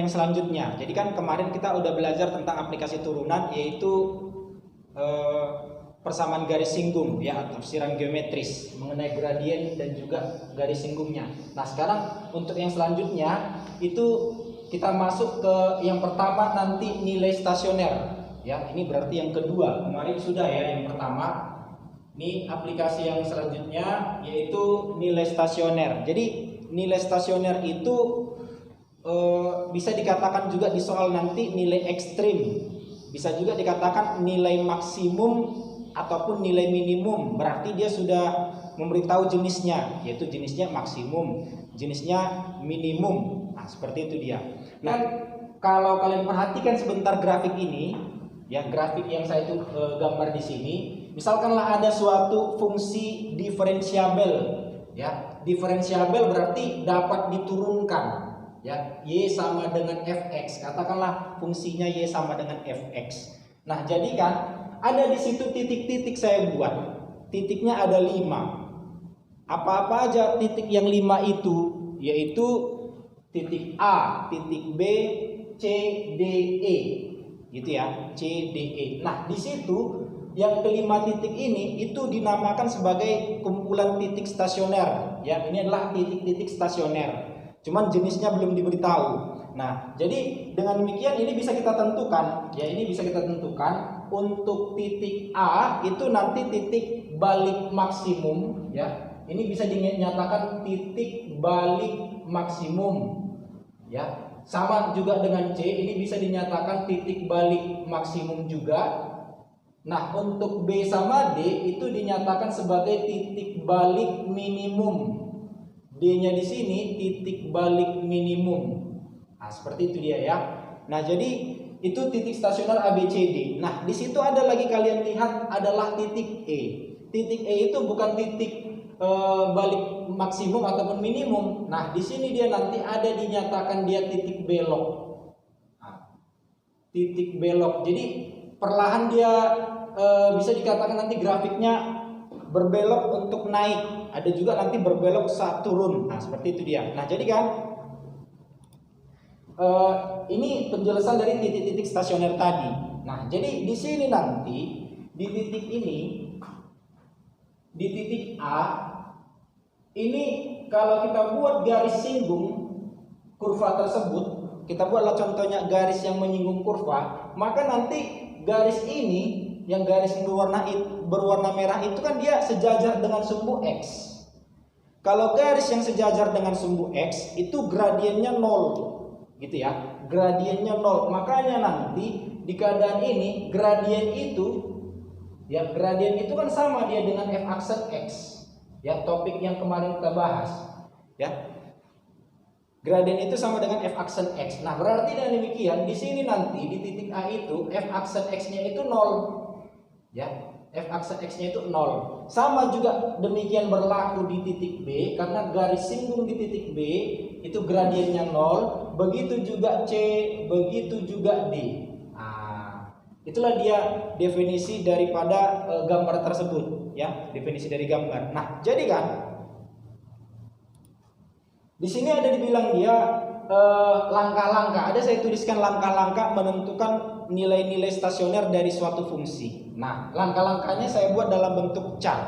yang selanjutnya. Jadi kan kemarin kita udah belajar tentang aplikasi turunan, yaitu persamaan garis singgung ya, atau tafsiran geometris mengenai gradien dan juga garis singgungnya. Nah, sekarang untuk yang selanjutnya itu kita masuk ke yang pertama nanti nilai stasioner. Ya, ini berarti yang kedua. Kemarin sudah ya yang pertama. Ini aplikasi yang selanjutnya yaitu nilai stasioner. Jadi nilai stasioner itu bisa dikatakan juga di soal nanti nilai ekstrim. Bisa juga dikatakan nilai maksimum ataupun nilai minimum. Berarti dia sudah memberitahu jenisnya, yaitu jenisnya maksimum, jenisnya minimum. Nah, seperti itu dia. Nah, kalau kalian perhatikan sebentar grafik ini, ya grafik yang saya itu gambar di sini. Misalkanlah ada suatu fungsi diferensiabel, ya diferensiabel berarti dapat diturunkan, ya y sama dengan fx, katakanlah fungsinya y sama dengan fx. Nah, jadi kan ada di situ titik-titik saya buat, titiknya ada 5. Apa-apa aja titik yang 5 itu, yaitu titik A, titik B, C, D, E, gitu ya, C, D, E. Nah, di situ yang kelima titik ini itu dinamakan sebagai kumpulan titik stasioner. Ya, ini adalah titik-titik stasioner. Cuman jenisnya belum diberitahu. Nah, jadi dengan demikian ini bisa kita tentukan. Ya, ini bisa kita tentukan untuk titik A itu nanti titik balik maksimum. Ya, ini bisa dinyatakan titik balik maksimum. Ya, sama juga dengan C, ini bisa dinyatakan titik balik maksimum juga. Nah, untuk B sama D itu dinyatakan sebagai titik balik minimum. D-nya di sini titik balik minimum. Nah, seperti itu dia ya. Nah, jadi itu titik stasioner ABCD. Nah, di situ ada lagi kalian lihat adalah titik E. Titik E itu bukan titik balik maksimum ataupun minimum. Nah, di sini dia nanti ada dinyatakan dia titik belok. Nah, titik belok. Jadi perlahan dia bisa dikatakan nanti grafiknya berbelok untuk naik, ada juga nanti berbelok saat turun. Nah, seperti itu dia. Nah, jadi kan ini penjelasan dari titik-titik stasioner tadi. Nah, jadi di sini nanti di titik ini, di titik A ini kalau kita buat garis singgung kurva tersebut, kita buatlah contohnya garis yang menyinggung kurva, maka nanti garis ini yang garis berwarna merah itu kan dia sejajar dengan sumbu X. Kalau garis yang sejajar dengan sumbu X itu gradiennya 0, gitu ya. Gradiennya 0. Makanya nanti di keadaan ini gradien itu, ya gradien itu kan sama dia dengan f aksen X. Ya, topik yang kemarin kita bahas, ya. Gradien itu sama dengan f aksen X. Nah, berarti dengan demikian di sini nanti di titik A itu f aksen X-nya itu 0. Ya, f aksen X-nya itu 0. Sama juga demikian berlaku di titik B, karena garis singgung di titik B itu gradiennya 0, begitu juga C, begitu juga D. Nah, itulah dia definisi daripada gambar tersebut, ya, definisi dari gambar. Nah, jadi kan di sini ada dibilang dia langkah-langkah. Ada saya tuliskan langkah-langkah menentukan nilai-nilai stasioner dari suatu fungsi. Nah, langkah-langkahnya saya buat dalam bentuk chart.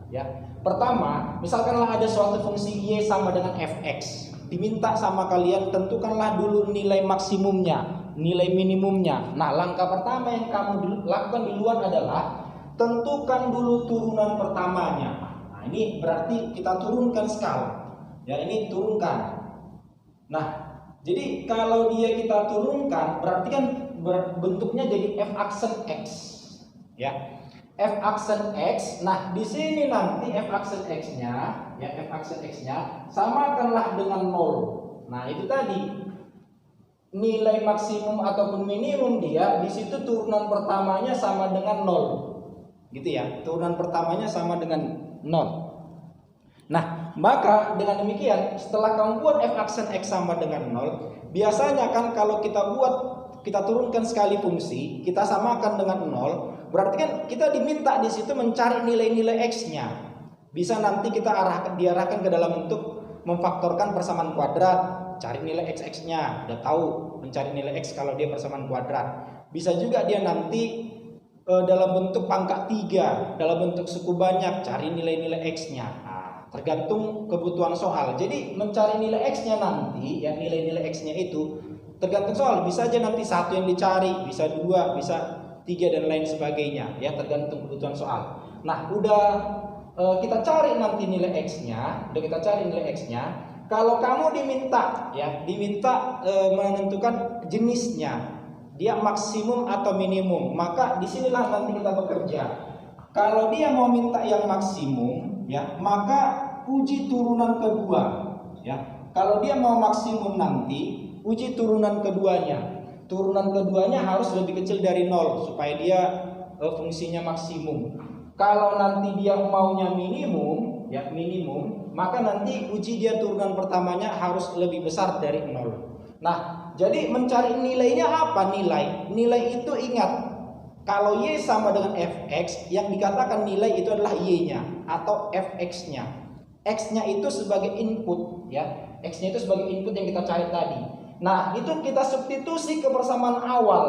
Ya, pertama, misalkanlah ada suatu fungsi y sama dengan fx. Diminta sama kalian tentukanlah dulu nilai maksimumnya, nilai minimumnya. Nah, langkah pertama yang kamu lakukan duluan adalah tentukan dulu turunan pertamanya. Nah, ini berarti kita turunkan skala. Ya, ini turunkan. Nah, jadi kalau dia kita turunkan berarti kan bentuknya jadi f aksen X. Ya. F aksen X. Nah, di sini nanti f aksen X-nya, ya f aksen X-nya samakanlah dengan 0. Nah, itu tadi nilai maksimum ataupun minimum dia di situ turunan pertamanya sama dengan 0. Gitu ya. Turunan pertamanya sama dengan 0. Nah, maka dengan demikian setelah kamu buat f aksen X sama dengan 0, biasanya kan kalau kita turunkan sekali fungsi, kita samakan dengan 0, berarti kan kita diminta di situ mencari nilai-nilai X-nya. Bisa nanti kita diarahkan ke dalam bentuk memfaktorkan persamaan kuadrat, cari nilai x-nya. Udah tahu mencari nilai x kalau dia persamaan kuadrat. Bisa juga dia nanti dalam bentuk pangkat 3, dalam bentuk suku banyak, cari nilai-nilai x-nya. Nah, tergantung kebutuhan soal. Jadi mencari nilai x-nya nanti, ya nilai-nilai x-nya itu tergantung soal. Bisa aja nanti 1 yang dicari, bisa 2, bisa 3 dan lain sebagainya, ya tergantung kebutuhan soal. Nah, udah kita cari nanti nilai x-nya, Kalau kamu diminta, menentukan jenisnya, dia maksimum atau minimum, maka disinilah nanti kita bekerja. Kalau dia mau minta yang maksimum, ya maka uji turunan kedua, ya. Kalau dia mau maksimum nanti uji turunan keduanya. Turunan keduanya harus lebih kecil dari 0 supaya dia fungsinya maksimum. Kalau nanti dia maunya minimum, maka nanti uji dia turunan pertamanya harus lebih besar dari 0. Nah, jadi mencari nilainya apa? Nilai itu ingat, kalau y sama dengan fx, yang dikatakan nilai itu adalah y-nya atau fx-nya. X-nya itu sebagai input, ya. X-nya itu sebagai input yang kita cari tadi. Nah, itu kita substitusi ke persamaan awal,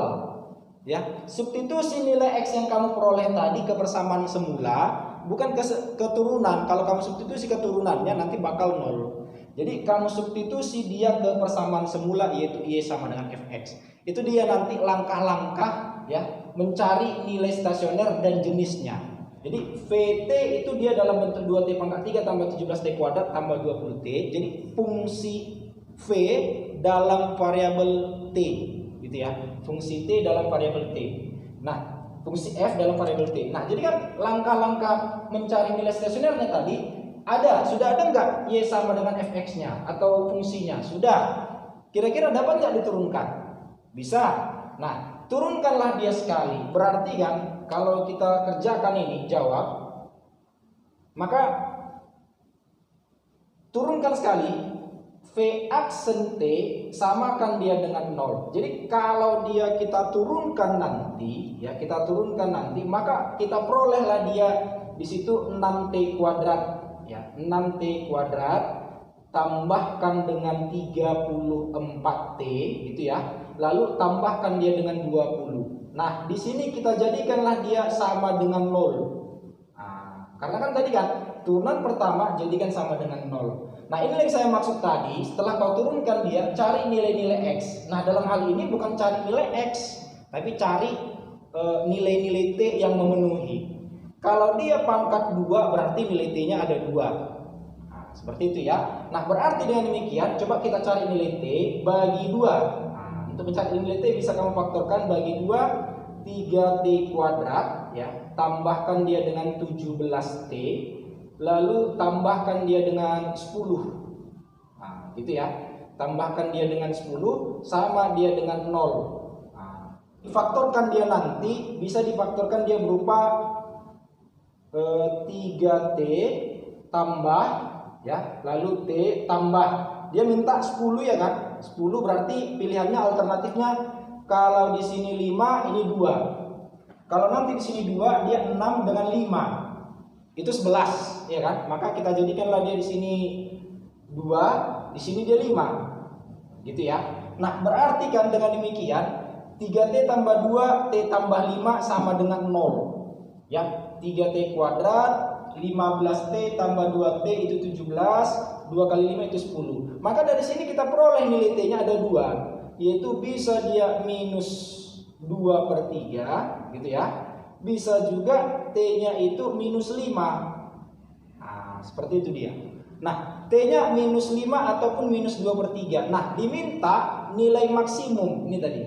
ya. Substitusi nilai x yang kamu peroleh tadi ke persamaan semula, bukan ke turunan. Kalau kamu substitusi ke turunannya nanti bakal 0. Jadi kamu substitusi dia ke persamaan semula, yaitu y sama dengan fx. Itu dia nanti langkah-langkah, ya, mencari nilai stasioner dan jenisnya. Jadi Vt itu dia dalam bentuk 2t pangkat 3 tambah 17t kuadrat tambah 20t. Jadi fungsi V dalam variabel t, gitu ya. Fungsi t dalam variabel t. Nah, fungsi f dalam variabel t. Nah, jadi kan langkah-langkah mencari nilai stasionernya tadi sudah ada nggak y sama dengan fx-nya atau fungsinya? Sudah. Kira-kira dapat nggak diturunkan? Bisa. Nah, turunkanlah dia sekali. Berarti kan kalau kita kerjakan ini jawab, maka turunkan sekali v aksen t samakan dia dengan 0. Jadi kalau kita turunkan nanti, maka kita perolehlah dia di situ 6t kuadrat. Ya, 6t kuadrat tambahkan dengan 34t, gitu ya. Lalu tambahkan dia dengan 20. Nah, di sini kita jadikanlah dia sama dengan 0. Nah, karena kan tadi kan turunan pertama jadikan sama dengan 0. Nah, ini yang saya maksud tadi, setelah kau turunkan dia, cari nilai-nilai x. Nah, dalam hal ini bukan cari nilai x, tapi cari nilai-nilai t yang memenuhi. Kalau dia pangkat 2 berarti nilai t-nya ada 2. Nah, seperti itu ya. Nah, berarti dengan demikian coba kita cari nilai t bagi 2. Nah, untuk mencari nilai t bisa kamu faktorkan bagi 2, 3t kuadrat, ya. Tambahkan dia dengan 17t, lalu tambahkan dia dengan 10. Nah, gitu ya. Tambahkan dia dengan 10 sama dia dengan 0. Nah, difaktorkan dia nanti bisa difaktorkan dia berupa 3t tambah, ya, lalu t tambah, dia minta 10 ya kan, 10 berarti pilihannya alternatifnya kalau di sini 5 ini 2, kalau nanti di sini 2 dia 6 dengan 5 itu 11 ya kan, maka kita jadikanlah dia di sini 2, di sini dia 5 gitu ya. Nah, berarti kan dengan demikian 3t tambah 2 t tambah 5 sama dengan 0 ya. 3t kuadrat 15t tambah 2t itu 17, 2 kali 5 itu 10. Maka dari sini kita peroleh nilai t-nya ada 2, yaitu bisa dia minus 2/3 gitu ya. Bisa juga t-nya itu minus 5. Nah, seperti itu dia. Nah, t-nya minus 5 ataupun minus 2/3. Nah, diminta nilai maksimum ini tadi.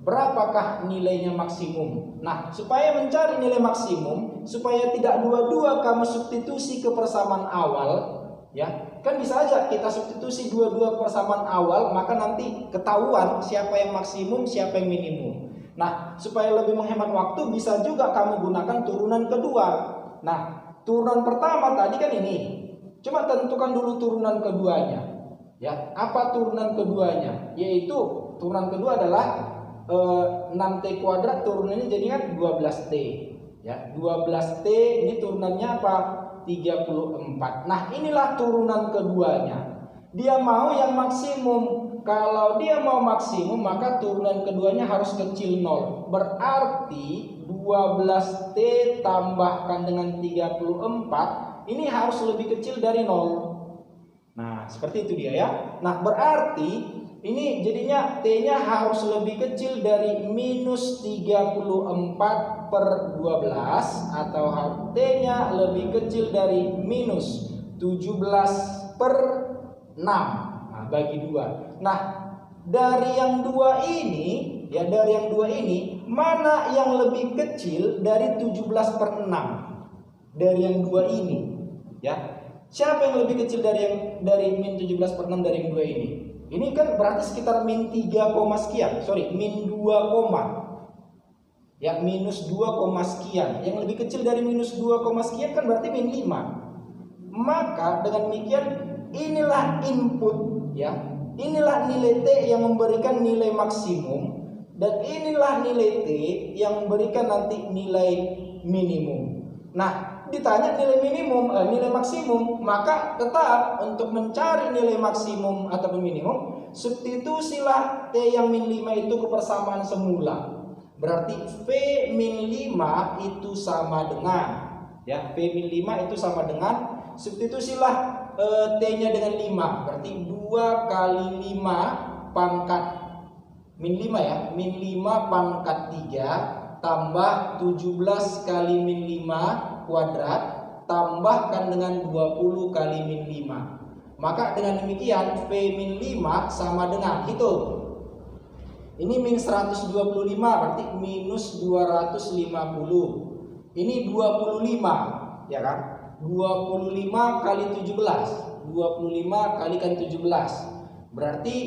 Berapakah nilainya maksimum? Nah, supaya mencari nilai maksimum, supaya tidak dua-dua kamu substitusi ke persamaan awal, ya, kan bisa aja kita substitusi dua-dua persamaan awal, maka nanti ketahuan siapa yang maksimum, siapa yang minimum. Nah, supaya lebih menghemat waktu, bisa juga kamu gunakan turunan kedua. Nah, turunan pertama tadi kan ini. Coba tentukan dulu turunan keduanya. Ya, apa turunan keduanya? Yaitu turunan kedua adalah 6t kuadrat turunannya jadi kan 12t ya. 12t ini turunannya apa? 34. Nah, inilah turunan keduanya. Dia mau yang maksimum. kalau dia mau maksimum maka turunan keduanya harus kecil 0. Berarti 12T tambahkan dengan 34 ini harus lebih kecil dari 0. Nah, seperti itu dia ya. Nah, berarti ini jadinya T-nya harus lebih kecil dari minus 34 per 12 atau T-nya lebih kecil dari minus 17 per 6. Nah, bagi 2. Nah, dari yang 2 ini, ya dari yang 2 ini, mana yang lebih kecil dari 17 per 6? Dari yang 2 ini, ya. Siapa yang lebih kecil dari min 17 per 6 dari yang 2 ini? Ini kan berarti sekitar min 3, sekian. Min 2, ya minus 2, sekian. Yang lebih kecil dari minus 2, sekian kan berarti min 5. Maka dengan demikian inilah input, ya. Inilah nilai T yang memberikan nilai maksimum dan inilah nilai T yang memberikan nanti nilai minimum. Nah, ditanya nilai minimum, nilai maksimum, maka tetap untuk mencari nilai maksimum atau minimum, substitusilah T yang min 5 itu ke persamaan semula. Berarti V min 5 itu sama dengan, ya, V min 5 itu sama dengan, substitusilah T-nya dengan 5. Berarti 2 kali 5 pangkat min 5 ya, min 5 pangkat 3 tambah 17 kali min 5 kuadrat tambahkan dengan 20 kali min 5. Maka dengan demikian V min 5 sama dengan, hitung. Ini min 125 berarti minus 250. Ini 25, ya kan? 25 kali 17. 25 kalikan 17. Berarti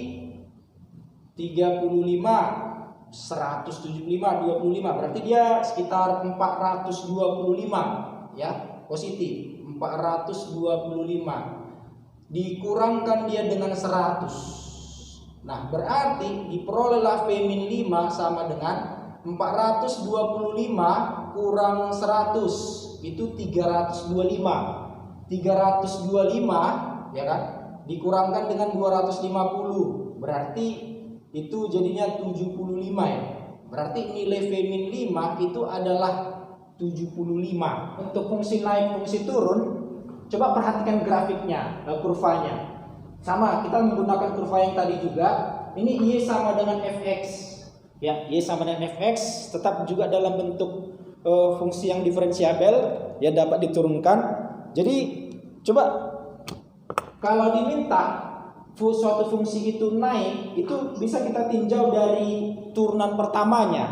35 175 25 berarti dia sekitar 425, ya, positif 425 dikurangkan dia dengan 100. Nah, berarti diperolehlah V min 5 sama dengan 425 kurang 100 itu 325. 325, ya kan, dikurangkan dengan 250 berarti itu jadinya 75, ya. Berarti nilai V min 5 itu adalah 75. Untuk fungsi naik, fungsi turun, coba perhatikan grafiknya, kurvanya. Sama, kita menggunakan kurva yang tadi juga. Ini Y sama dengan Fx. Ya, Y sama dengan Fx tetap juga dalam bentuk fungsi yang diferensiabel, ya, dapat diturunkan. Jadi coba kalau diminta suatu fungsi itu naik, itu bisa kita tinjau dari turunan pertamanya,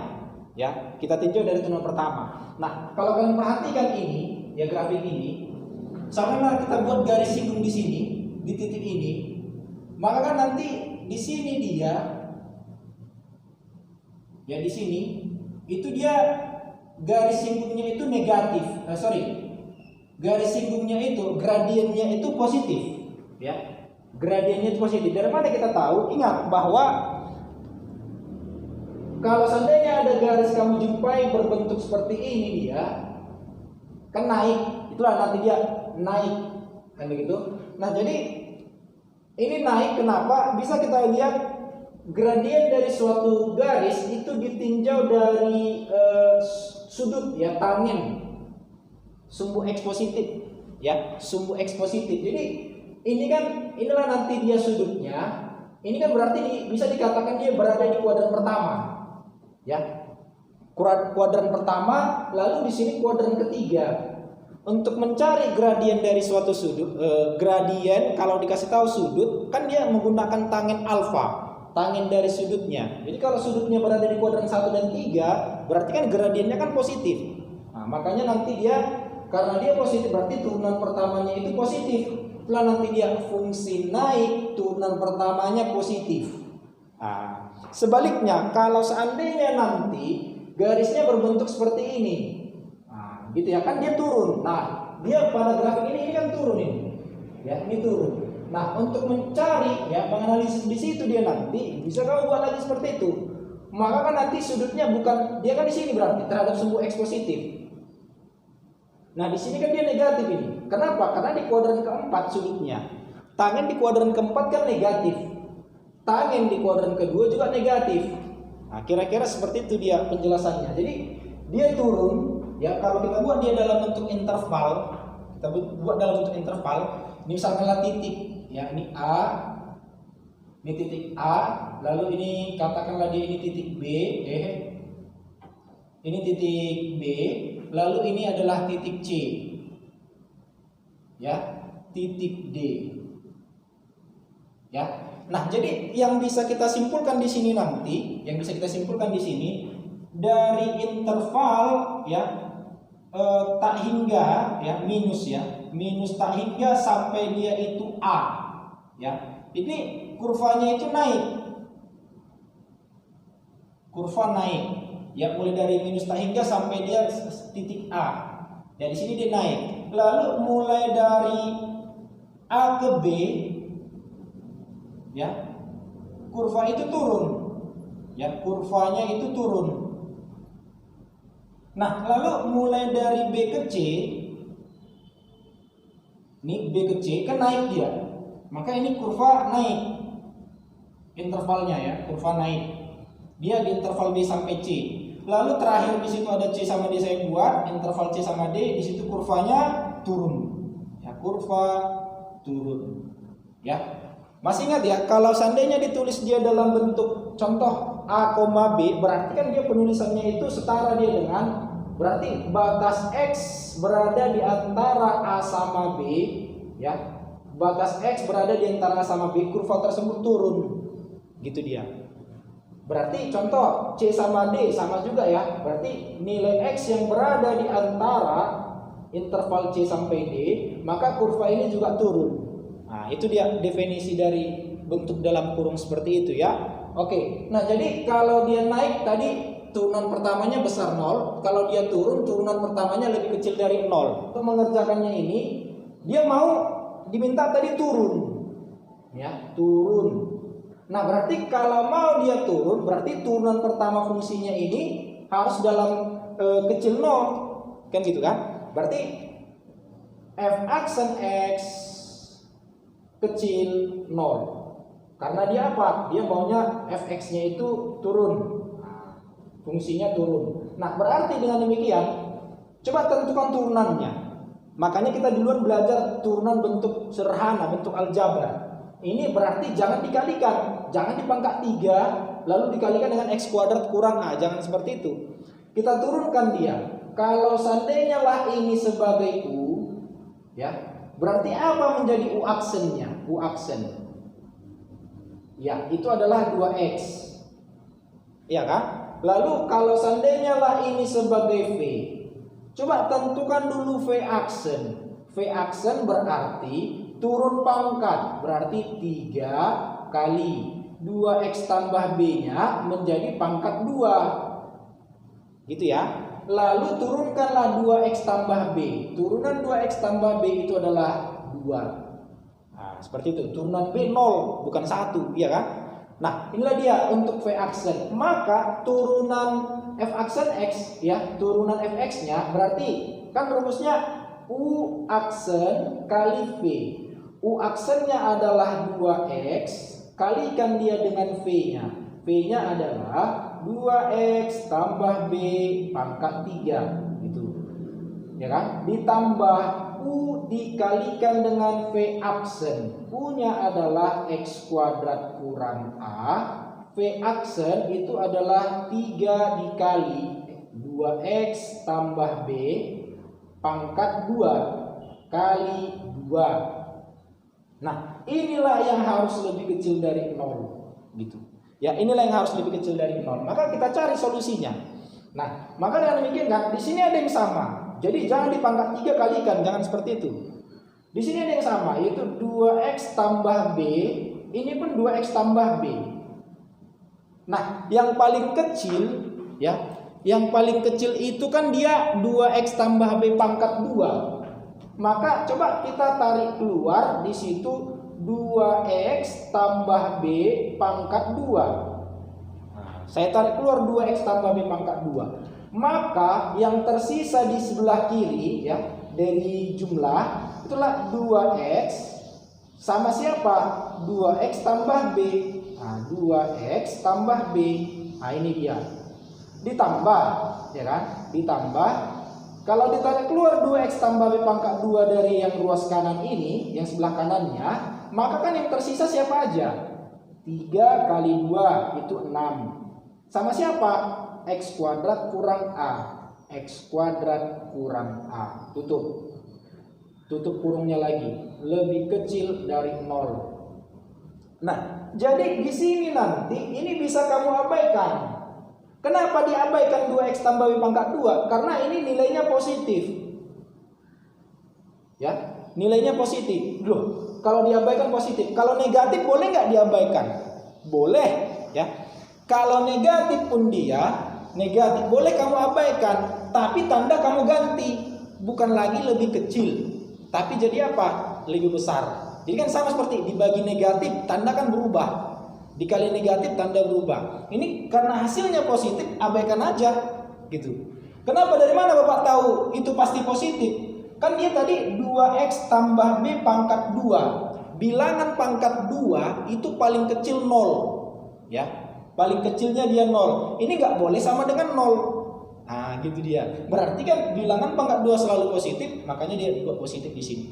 ya, kita tinjau dari turunan pertama. Nah, kalau kalian perhatikan ini, ya, grafik ini, misalnya kita buat garis singgung di sini, di titik ini, maka kan nanti di sini dia, ya, di sini itu dia garis singgungnya itu negatif, garis singgungnya itu gradiennya itu positif, ya. Gradiennya itu positif. Dari mana kita tahu? Ingat bahwa kalau seandainya ada garis kamu jumpai berbentuk seperti ini, dia kan naik, itulah nanti dia naik, kan begitu. Nah, jadi ini naik, kenapa? Bisa kita lihat gradien dari suatu garis itu ditinjau dari sudut, ya, tangent sumbu X positif, ya, sumbu X positif. Jadi ini kan, inilah nanti dia sudutnya. Ini kan berarti bisa dikatakan dia berada di kuadran pertama, ya. Kuadran pertama, lalu di sini kuadran ketiga. Untuk mencari gradien dari suatu sudut, gradien kalau dikasih tahu sudut, kan dia menggunakan tangen alfa, tangen dari sudutnya. Jadi kalau sudutnya berada di kuadran 1 dan 3, berarti kan gradiennya kan positif. Nah, makanya nanti dia, karena dia positif, berarti turunan pertamanya itu positif. Setelah nanti dia fungsi naik, turunan pertamanya positif. Nah, sebaliknya kalau seandainya nanti garisnya berbentuk seperti ini, nah, gitu ya, kan dia turun. Nah, dia pada grafik ini kan turun ini, ya, ini turun. Nah, untuk mencari, ya, menganalisis di situ dia nanti bisa kamu buat lagi seperti itu. Maka kan nanti sudutnya bukan, dia kan di sini berarti terhadap sumbu X positif. Nah, di sini kan dia negatif ini. Kenapa? Karena di kuadran keempat sudutnya. Tangen di kuadran keempat kan negatif. Tangent di kuadran kedua juga negatif. Nah, kira-kira seperti itu dia penjelasannya. Jadi dia turun ya, kalau kita buat dia dalam bentuk interval, ini misalkanlah titik ya, ini A, ini titik A, lalu ini katakanlah dia ini titik B, ini titik B, lalu ini adalah titik C. Ya, titik D. Ya. Nah, jadi yang bisa kita simpulkan di sini nanti, dari interval ya tak hingga ya minus tak hingga sampai dia itu A ya. Ini kurvanya itu naik. Kurva naik. Ya, mulai dari minus tak hingga sampai dia titik A. Ya, di sini dia naik. Lalu mulai dari A ke B ya, kurva itu turun. Ya, kurvanya itu turun. Nah, lalu mulai dari B ke C, ini B ke C kan naik dia. Maka ini kurva naik. Intervalnya ya, kurva naik. Dia di interval B sampai C. Lalu terakhir di situ ada C sama D saya buat, interval C sama D, di situ kurvanya turun. Ya, kurva turun. Ya. Masih ingat ya, kalau seandainya ditulis dia dalam bentuk contoh A, B, berarti kan dia penulisannya itu setara dia dengan, berarti batas X berada di antara A sama B, ya. Batas X berada di antara A sama B, kurva tersebut turun. Gitu dia. Berarti contoh C sama D sama juga ya. Berarti nilai X yang berada di antara interval C sampai D, maka kurva ini juga turun. Nah, itu dia definisi dari bentuk dalam kurung seperti itu ya. Oke. Nah, jadi kalau dia naik tadi turunan pertamanya besar 0, kalau dia turun turunan pertamanya lebih kecil dari 0. Untuk mengerjakannya ini dia mau diminta tadi turun. Ya, turun. Nah, berarti kalau mau dia turun, berarti turunan pertama fungsinya ini harus dalam kecil 0. Kan gitu kan? Berarti f aksen X kecil 0. Karena dia apa? Dia maunya fx-nya itu turun. Fungsinya turun. Nah, berarti dengan demikian, coba tentukan turunannya. Makanya kita duluan belajar turunan bentuk sederhana, bentuk aljabar. Ini berarti jangan dikalikan. Jangan dipangkat 3, lalu dikalikan dengan x kuadrat kurang A. Jangan seperti itu. Kita turunkan dia. Kalau seandainya lah ini sebagai U, ya, berarti apa menjadi U aksennya? U aksen. Ya, itu adalah 2x. Iya kan? Lalu kalau seandainya lah ini sebagai V, coba tentukan dulu V aksen. V aksen berarti turun pangkat, berarti 3 kali 2x tambah B-nya menjadi pangkat 2. Gitu ya. Lalu turunkanlah 2x tambah B. Turunan 2x tambah B itu adalah 2. Nah, seperti itu. Turunan B 0, bukan 1, iya kan? Nah, inilah dia untuk V aksen. Maka turunan F aksen X, ya, turunan Fx-nya berarti kan rumusnya U aksen kali V. U aksennya adalah 2x, kalikan dia dengan V-nya. V-nya adalah 2x tambah B pangkat 3 gitu. Ya kan? Ditambah U dikalikan dengan V aksen. U-nya adalah x kuadrat kurang A. V aksen itu adalah 3 dikali 2x tambah B pangkat 2 kali 2. Nah, inilah yang harus lebih kecil dari 0 gitu. Ya, inilah yang harus lebih kecil dari 0. Maka kita cari solusinya. Nah, maka dengan demikian kan di sini ada yang sama. Jadi jangan dipangkat 3 kalikan, jangan seperti itu. Di sini ada yang sama, yaitu 2x tambah B, ini pun 2x tambah B. Nah, yang paling kecil ya, yang paling kecil itu kan dia 2x tambah B pangkat 2. Maka coba kita tarik keluar di situ 2x tambah B pangkat 2. Nah, saya tarik keluar 2x tambah B pangkat 2. Maka yang tersisa di sebelah kiri ya dari jumlah itulah 2x sama siapa? 2x tambah B. Nah, 2X tambah B. Nah, ini dia. Ditambah, ya kan? Ditambah. Kalau ditanya keluar 2X tambah B pangkat 2 dari yang ruas kanan ini, yang sebelah kanannya, maka kan yang tersisa siapa aja? 3 kali 2 itu 6. Sama siapa? X kuadrat kurang A. X kuadrat kurang A. Tutup. Tutup kurungnya lagi. Lebih kecil dari 0. Nah, jadi di sini nanti ini bisa kamu abaikan. Kenapa diabaikan 2X tambah B pangkat 2? Karena ini nilainya positif. Ya, nilainya positif. Loh, kalau diabaikan positif. Kalau negatif boleh nggak diabaikan? Boleh, ya. Kalau negatif pun dia, negatif boleh kamu abaikan, tapi tanda kamu ganti. Bukan lagi lebih kecil, tapi jadi apa? Lebih besar. Jadi kan sama seperti dibagi negatif, tanda kan berubah. Dikali negatif, tanda berubah. Ini karena hasilnya positif, abaikan aja, gitu. Kenapa? Dari mana Bapak tahu itu pasti positif? Kan dia tadi 2X tambah B pangkat 2. Bilangan pangkat 2 itu paling kecil 0. Ya, paling kecilnya dia 0. Ini nggak boleh sama dengan 0. Nah, gitu dia. Berarti kan bilangan pangkat 2 selalu positif, makanya dia buat positif di sini.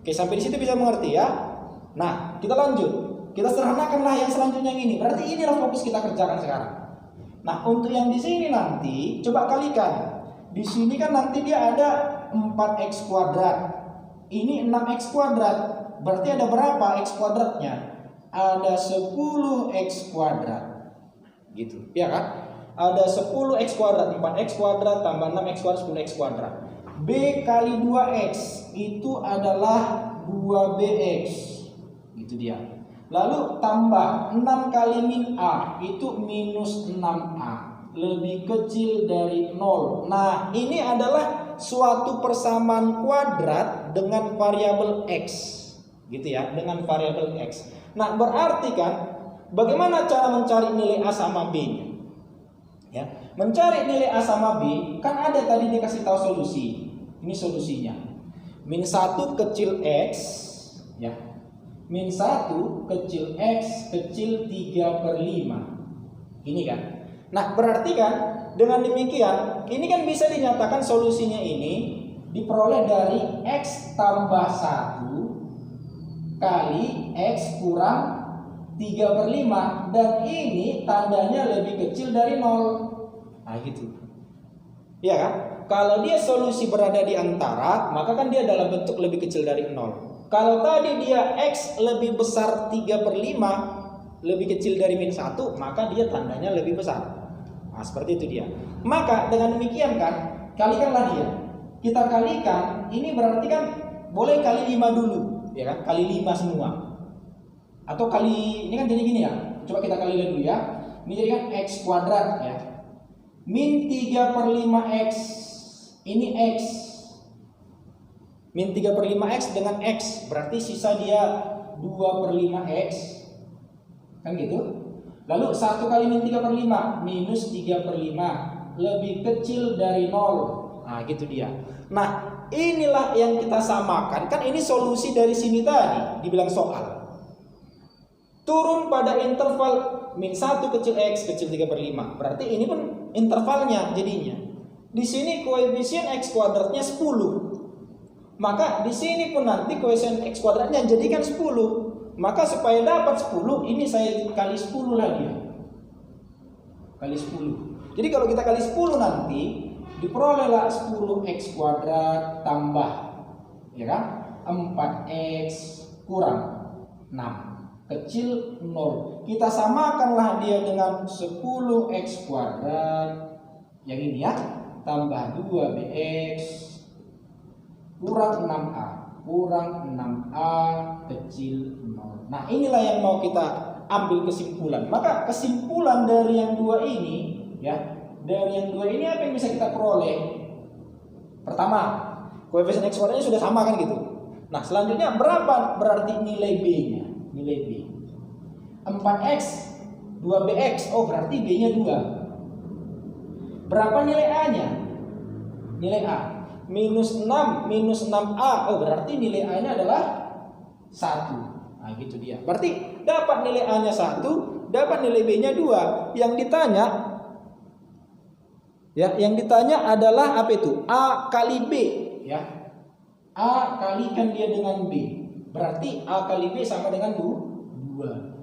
Oke, sampai di situ bisa mengerti ya? Nah, kita lanjut. Kita sederhanakanlah yang selanjutnya yang ini. Berarti inilah fokus kita kerjakan sekarang. Nah, untuk yang di sini nanti coba kalikan. Di sini kan nanti dia ada 4X kuadrat. Ini 6X kuadrat. Berarti ada berapa X kuadratnya? Ada 10X kuadrat. Gitu, ya kan? Ada 10X kuadrat, 4X kuadrat tambah 6X kuadrat, 10X kuadrat. B kali 2X itu adalah 2BX. Gitu dia. Lalu tambah 6 kali min A itu minus 6A. Lebih kecil dari 0. Nah, ini adalah suatu persamaan kuadrat dengan variabel X. Gitu ya, dengan variabel X. Nah, berarti kan bagaimana cara mencari nilai A sama B-nya? Ya, mencari nilai A sama B kan ada tadi dikasih tahu solusi. Ini solusinya. Min 1 kecil X, ya. Min 1 kecil X kecil 3/5. Ini kan. Nah, berarti kan dengan demikian ini kan bisa dinyatakan solusinya ini diperoleh dari X tambah 1 kali X kurang 3/5. Dan ini tandanya lebih kecil dari 0. Nah, gitu. Ya kan? Kalau dia solusi berada di antara, maka kan dia dalam bentuk lebih kecil dari 0. Kalau tadi dia X lebih besar 3/5, lebih kecil dari min 1, maka dia tandanya lebih besar. Nah, seperti itu dia. Maka dengan demikian kan, kalikanlah dia. Kita kalikan, ini berarti kan boleh kali 5 dulu, ya kan? Kali 5 semua. Atau kali, ini kan jadi gini ya. Coba kita kali dulu ya. Ini jadi kan X kuadrat ya. Min 3/5X, ini X. Min 3/5X dengan X, berarti sisa dia 2/5X. Kan gitu. Lalu 1 kali min 3/5, minus 3/5. Lebih kecil dari 0. Nah, gitu dia. Nah, inilah yang kita samakan. Kan ini solusi dari sini tadi, dibilang soal. Turun pada interval min 1 kecil X kecil 3/5. Berarti ini pun intervalnya jadinya. Di sini koefisien X kuadratnya 10. Maka di sini pun nanti koefisien X kuadratnya jadikan 10. Maka supaya dapat 10, ini saya kali 10 lagi. Kali 10. Jadi kalau kita kali 10 nanti diperolehlah 10X kuadrat tambah, ya kan? 4X kurang 6 kecil 0. Kita samakanlah dia dengan 10X kuadrat yang ini ya, tambah 2BX kurang 6A, kurang 6A kecil 0. Nah, inilah yang mau kita ambil kesimpulan. Maka kesimpulan dari yang dua ini, ya, dari yang dua ini apa yang bisa kita peroleh? Pertama, koefisien X kuadratnya sudah sama kan gitu. Nah, selanjutnya berapa berarti nilai B-nya? Nilai B 4X 2BX, oh berarti B-nya 2. Berapa nilai A-nya? Nilai A minus 6 minus 6A, oh berarti nilai A-nya adalah 1. Nah, gitu dia. Berarti dapat nilai A-nya 1, dapat nilai B-nya 2. Yang ditanya adalah apa itu? A kali B, ya. A kalikan dia dengan B. Berarti A kali B sama dengan 2.